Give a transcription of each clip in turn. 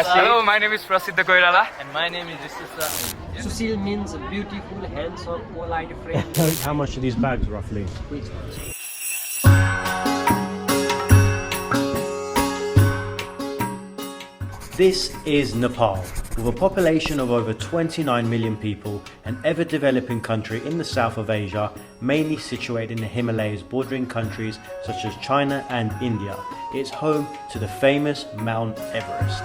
Hello, my name is Prasiddha Koirala. And my name is Sushil. Sushil means a beautiful, handsome, polite friend. How much are these bags roughly? Which ones? This is Nepal, with a population of over 29 million people, an ever-developing country in the south of Asia, mainly situated in the Himalayas bordering countries such as China and India. It's home to the famous Mount Everest.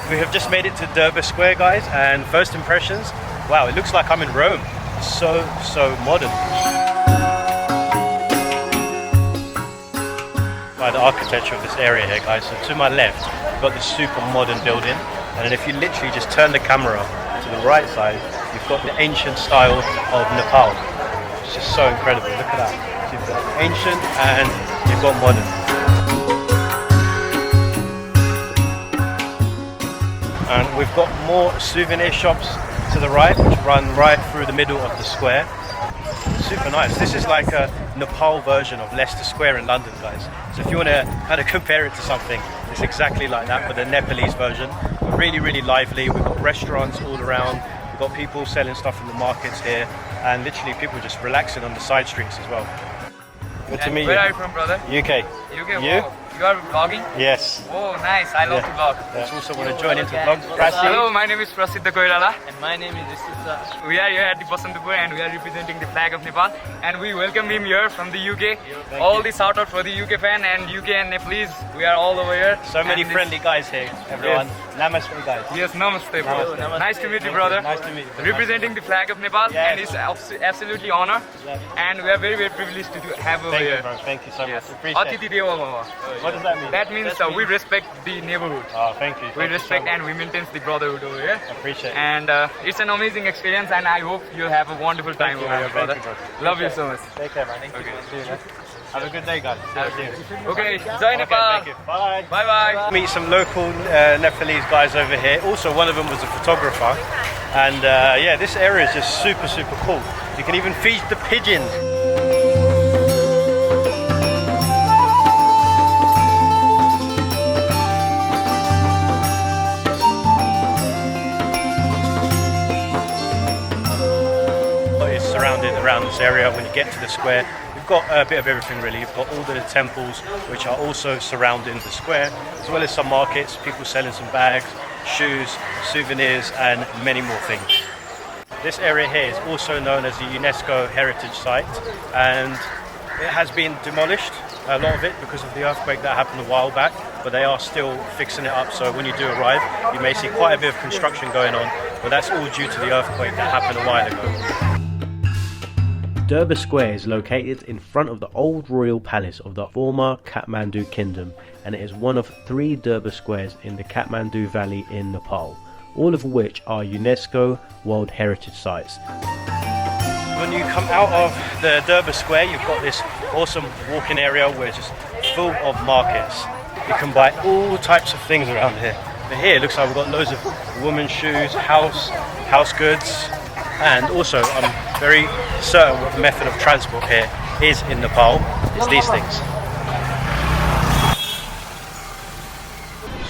We have just made it to Durber Square, guys, and first impressions, wow, it looks like I'm in Rome. So modern. By the architecture of this area here, guys, so to my left, you've got this super modern building, and then if you literally just turn the camera to the right side, you've got the ancient style of Nepal. It's just so incredible, look at that. So you've got ancient and you've got modern. And we've got more souvenir shops to the right, which run right through the middle of the square. Super nice. This is like a Nepal version of Leicester Square in London, guys. So if you want to kind of compare it to something, it's exactly like that, but the Nepalese version. But really lively. We've got restaurants all around. We've got people selling stuff in the markets here, and literally people just relaxing on the side streets as well. Good to meet you. Where are you from, brother? UK. UK. You? Wow. You are vlogging? Yes. Oh, nice. I love to vlog. I also want to join into vlogs. Hello, my name is Prasiddha Koirala. And my name is Sushil. We are here at the Basantapur and we are representing the flag of Nepal. And we welcome him here from the UK. All the shout out for the UK fan and UK and Nepalese. We are all over here. So many friendly guys here, everyone. Yes. Namaste, guys. Yes, namaste, bro. Namaste. Nice to meet you, brother. Nice to meet you. Representing the flag of Nepal, Yes. and it's absolutely honor. Yes. And we are very privileged to have over Thank here. you, bro. Thank you so Yes. much. Appreciate it. Atiti Deva Bhava. What does that mean? That means we respect the neighborhood. Oh, thank you. We Thank you respect so much. and we maintain the brotherhood over here. Appreciate it. And it's an amazing experience, and I hope you'll have a wonderful time you, over here, thank brother. you, brother. Love you so much. Take care, man. Okay. See you, man. Have a good day, guys. Okay, Jai Nepal. Thank you. Bye. Bye bye. Meet some local Nepalese guys over here. Also, one of them was a photographer. And yeah, this area is just super cool. You can even feed the pigeons. Surrounded around this area. When you get to the square, you've got a bit of everything really. You've got all the temples which are also surrounding the square, as well as some markets, people selling some bags, shoes, souvenirs and many more things. This area here is also known as the UNESCO Heritage Site, and it has been demolished, a lot of it, because of the earthquake that happened a while back, but they are still fixing it up, so when you do arrive you may see quite a bit of construction going on, but that's all due to the earthquake that happened a while ago. Durber Square is located in front of the old royal palace of the former Kathmandu Kingdom, and it is one of 3 Durber Squares in the Kathmandu Valley in Nepal, all of which are UNESCO World Heritage Sites. When you come out of the Durber Square, you've got this awesome walking area where it's just full of markets. You can buy all types of things around here. But here it looks like we've got loads of women's shoes, house goods, and also I'm very certain what the method of transport here is in Nepal. It's these things.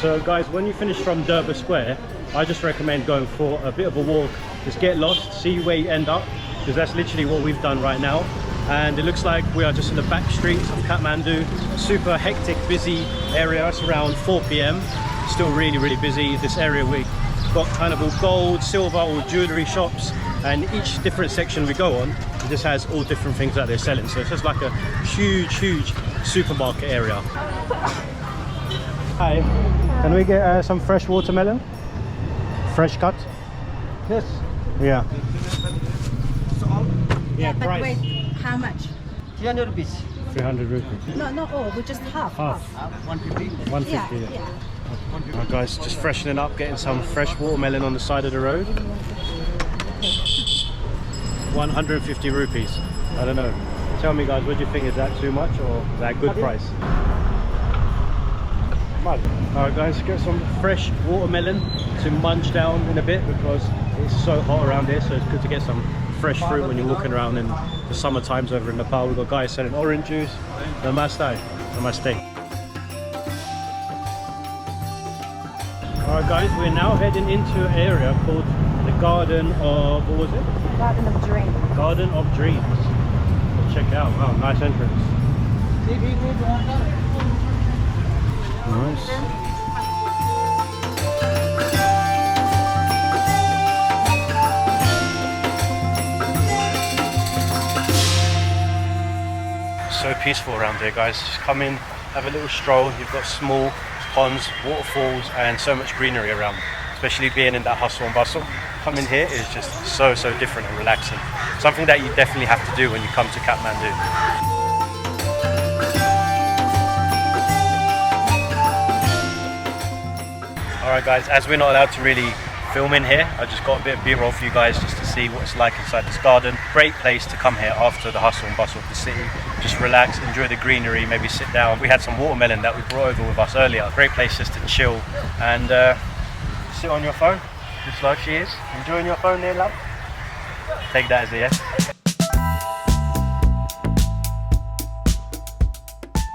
So guys, when you finish from Durber Square, I just recommend going for a bit of a walk. Just get lost, see where you end up, because that's literally what we've done right now. And it looks like we are just in the back streets of Kathmandu. Super hectic, busy area. It's around 4 PM. Still really busy. This area we've got kind of all gold, silver, all jewellery shops, and each different section we go on, it just has all different things that they're selling. So it's just like a huge supermarket area. Hi, can we get some fresh watermelon? Fresh cut? Yes. Yeah. Yeah, but price. wait, how much? 300 rupees. 300 rupees. No, not all. We just half. Half. 150. 150. Yeah, Yeah. yeah. Right, guys, just freshening up, getting some fresh watermelon on the side of the road. 150 rupees. I don't know. Tell me, guys, what do you think? Is that too much or is that a good price? Alright guys, get some fresh watermelon to munch down in a bit because it's so hot around here, so it's good to get some fresh fruit when you're walking around in the summer times over in Nepal. We've got guys selling orange juice. Namaste. Namaste. Alright guys, we're now heading into an area called the Garden of, what was it? Garden of Dreams. Garden of Dreams. Let's check it out. Wow, nice entrance. Nice. So peaceful around here guys. Just come in, have a little stroll. You've got small ponds, waterfalls and so much greenery around, especially being in that hustle and bustle. Coming here is just so different and relaxing. Something that you definitely have to do when you come to Kathmandu. Alright guys, as we're not allowed to really film in here, I just got a bit of B-roll for you guys just to see what it's like inside this garden. Great place to come here after the hustle and bustle of the city. Just relax, enjoy the greenery, maybe sit down. We had some watermelon that we brought over with us earlier. Great place just to chill and sit on your phone, just like she is. Enjoying your phone there, love? Take that as a yes.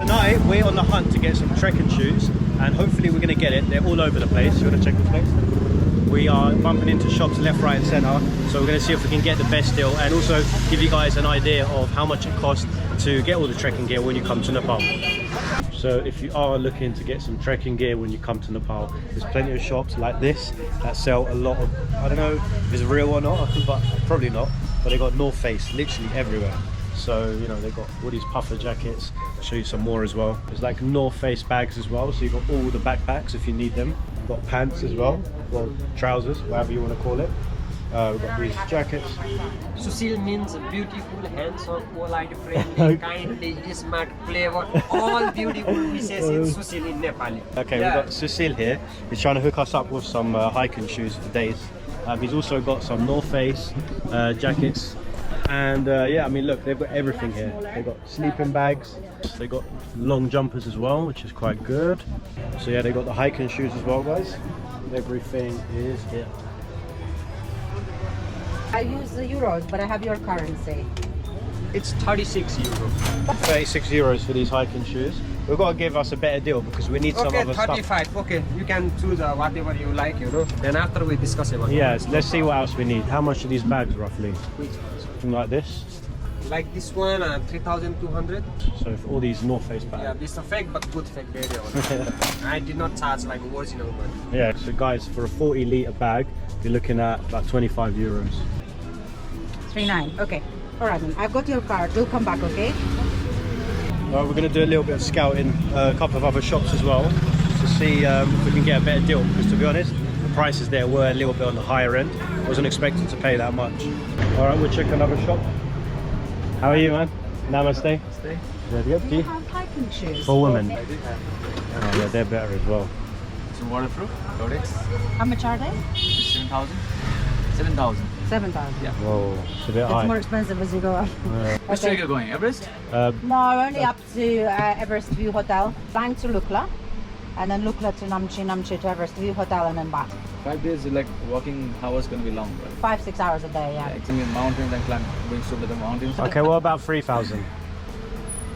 Tonight we're on the hunt to get some trekking shoes and hopefully we're going to get it. They're all over the place. You want to check the place? We are bumping into shops left, right and centre, so we're going to see if we can get the best deal and also give you guys an idea of how much it costs to get all the trekking gear when you come to Nepal. So if you are looking to get some trekking gear when you come to Nepal, there's plenty of shops like this that sell a lot of, I don't know if it's real or not, but probably not, but they got North Face literally everywhere. So, you know, they've got all these puffer jackets. I'll show you some more as well. There's like North Face bags as well, so you've got all the backpacks if you need them. We've got pants as well, well, trousers, whatever you want to call it. We've got these jackets. Susil means beautiful, handsome, polite, friendly, kindly, smart, clever. All beautiful we say in Susil in Nepali. Okay, we've got Susil here. He's trying to hook us up with some hiking shoes for days. He's also got some North Face jackets. And yeah, I mean, look, they've got everything here. They've got sleeping bags. They've got long jumpers as well, which is quite good. So yeah, they've got the hiking shoes as well, guys. Everything is here. I use the euros, but I have your currency. It's 36 euros. 36 euros for these hiking shoes. We've got to give us a better deal because we need some other stuff. 35. Okay, you can choose whatever you like, you know. Then after we discuss about it. Yeah, let's see what else we need. How much are these bags roughly? Something like this. Like this one, 3,200. So for all these North Face bags. Yeah, this is a fake but good fake video. I did not charge like original one. Yeah, so guys, for a 40-litre bag, you're looking at about 25 euros. 3.9. Okay. All right, then. I've got your card. We'll come back, okay? We're going to do a little bit of scouting a couple of other shops as well to see if we can get a better deal, because to be honest the prices there were a little bit on the higher end. Wasn't expecting to pay that much. Alright, we'll check another shop. How are you, man? Namaste. Stay. Very good. Do you have hiking shoes? For women. I did have. Oh yeah, they're better as well. Some waterproof. Codex. How much are they? 7,000. 7,000. 7,000. Yeah. Whoa, it's a bit It's high. more expensive as you go up. Which track you're going? Everest? No, only up to Everest View Hotel. Flying to Lukla, and then Lukla to Namche, Namche to Everest View Hotel, and then back. 5 days, like walking hours gonna be long, right? 5-6 hours a day, yeah. Climbing in mountains and going to the mountains. Okay, what about 3,000? Up to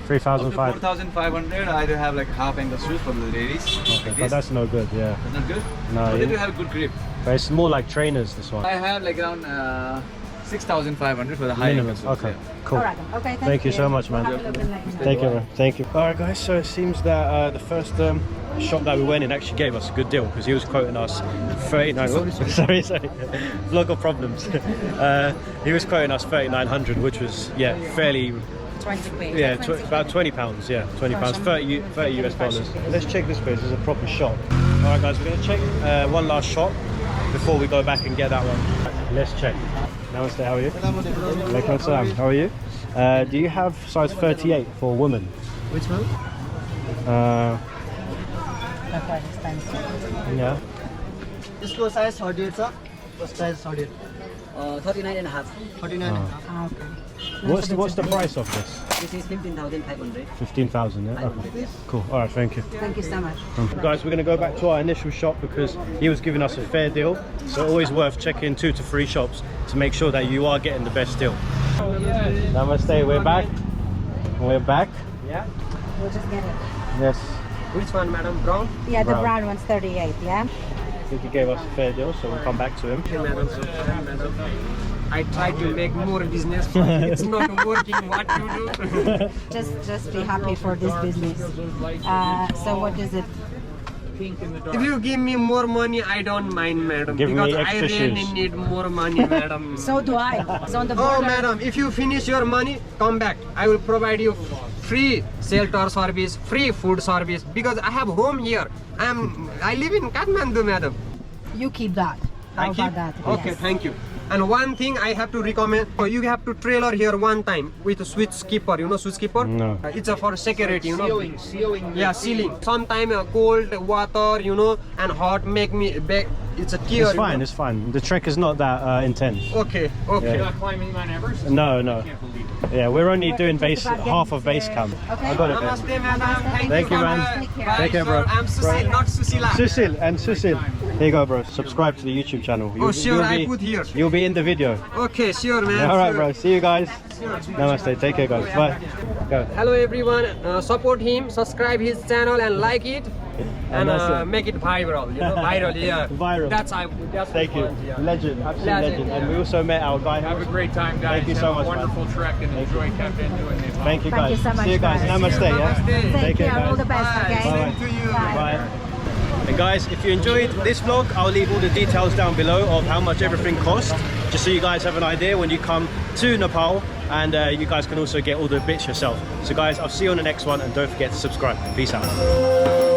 3,500. 4,500. I do have like half ankle shoes for the ladies. Okay, Like but this. that's no good, yeah. That's not good? No, But they yeah. do have good grip. But it's more like trainers, this one. I have like around 6,500 for the high Minimum. ankle shoes. Okay, cool. All right, then. Okay, Thank you so much, man. Have a look in next. Take care, man. Thank you. Alright guys, so it seems that the first shop that we went in actually gave us a good deal because he was quoting us 39. Sorry. Vlog of problems. He was quoting us 3,900, which was fairly 20 quid. yeah, 20 about 20 pounds. Yeah, 20 pounds, 30 US dollars. Let's check this place. It's a proper shop. Alright guys, we're gonna check one last shop before we go back and get that one. Let's check. Namaste, how are you? Alaikum assalam. How are you? Do you have size 38 for women? Which one? They're quite expensive. Yeah. यसको size 38 छ, यसको size 38. 39 and a half. 49. Ah, okay. What's the price of this? This is 15,500. 15,000, yeah? Okay. Cool. All right, thank you. Thank you so much. Guys, we're going to go back to our initial shop because he was giving us a fair deal. So always worth checking 2 to 3 shops to make sure that you are getting the best deal. Namaste, we're back. We're back. Yeah. We'll just get it. Yes. Which one, madam? Brown? Yeah, the Brown. brown one's 38, yeah? I think he gave us a fair deal, so we'll come back to him. Okay, madam. I try to make more business, but it's not working. What to do? Just be happy for this business. So what is it? If you give me more money, I don't mind, madam. Give me because I extra really shoes. need more money, madam. So do I. It's on the border. Oh, madam, if you finish your money, come back. I will provide you free shelter service, free food service, because I have home here. I live in Kathmandu, madam. You keep that. How I keep? about that? Okay, Yes. thank you. And one thing I have to recommend, you have to trailer here one time with a switch skipper. You know switch skipper? No. It's for security, you know. Sealing. Yeah, sealing. Sometimes cold water, you know, and hot make me back. It's a tear. It's you fine, know. it's fine. The trek is not that intense. Okay, okay. Yeah. Climbing Mount Everest? No, no. Yeah, we're only doing Just base about getting half of base to- camp. Okay. I got it. Namaste, man. madam. Thank you, so man. much. Take care. Bye, Take care, sir. bro. I'm Susil, not Susila. Susil and Susil. Here you go, bro. Subscribe to the YouTube channel. Oh, sure, I put here. You'll be in the video. Okay, sure, man. All right, sure. bro. See you guys. Namaste. Take care, guys. Bye. Go. Hello, everyone. Support him, subscribe his channel, and like it, and that's it. make it viral. You know, viral. Yeah. Viral. That's Thank you. want, yeah. Legend. Absolute Legend, legend. yeah. And we also met our guy. Have a great time, guys. Thank you Have so a much, man. wonderful trek and Thank enjoy you. Kathmandu and Nepal. Thank you, Thank guys. you so much, See you guys. guys. Namaste. Yeah. Namaste. Take care. All the best, Bye. okay? Bye. To you. Bye. And guys, if you enjoyed this vlog, I'll leave all the details down below of how much everything cost, just so you guys have an idea when you come to Nepal, and you guys can also get all the bits yourself. So guys, I'll see you on the next one, and don't forget to subscribe. Peace out.